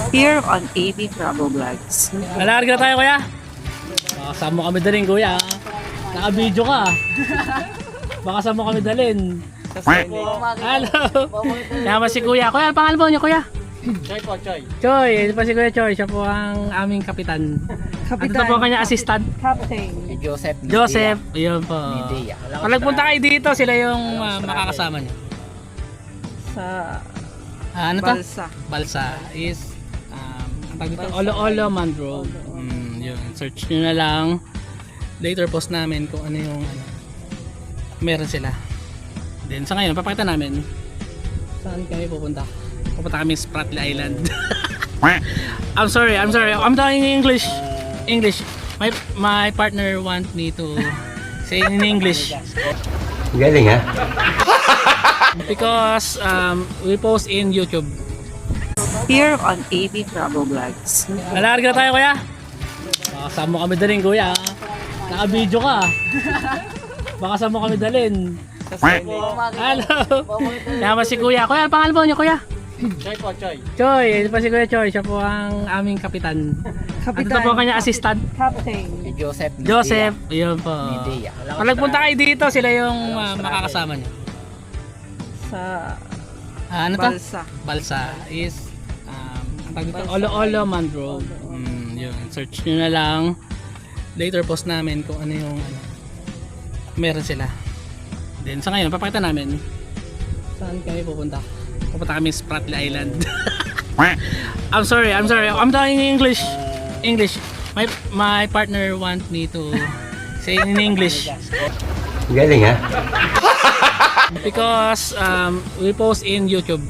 Here on AB Bravo Vlogs. Nalarga tayo kuya. Kasama kami dalhin kuya. Naka-video ka. Baka sama kami dalhin. Hello. Kaya si kuya. Kuya, pangalan mo niyo kuya? Choy po, Choy. Choy, ito pa si Kuya Choy. Siya po ang aming kapitan. At ito po ang kanyang assistant. Captain. Joseph. Joseph. Yun po. Medea. Pag nagpunta kayo dito, sila yung makakasama niyo. Sa Ano to? Balsa. Balsa is ang tawag dito, Olo-Olo Mangrove. Yun, search nyo na lang. Later post namin kung ano yung meron sila. Then sa ngayon, papakita namin saan kami pupunta. Pupunta kami sa Spratly Island. I'm sorry. I'm talking English. My partner want me to say in English. Galing ha? Because we post in YouTube. Here on AB Bravo Vlogs. Nalarga tayo kuya. Kasama kami dalhin kuya. Naka-video ka. Baka sama kami dalhin. Hello. Kaya si kuya. Kuya, pangalan mo niyo kuya? Choy po, Choy. Choy, ito pa si Kuya Choy. Siya po ang aming kapitan. At ito po ang kanyang assistant. Captain. Joseph. Joseph. Yun po. Medea. Pag nagpunta kayo dito, sila yung makakasama niyo. Sa Ano to? Balsa. Balsa is ang tawag dito, Olo-Olo Mangrove. Yun, search nyo na lang. Later post namin kung ano yung meron sila. Then sa ngayon, papakita namin saan kami pupunta. Pupunta kami sa Spratly Island. I'm sorry. I'm talking English. My partner want me to say in English. Galing ha? Because we post in YouTube.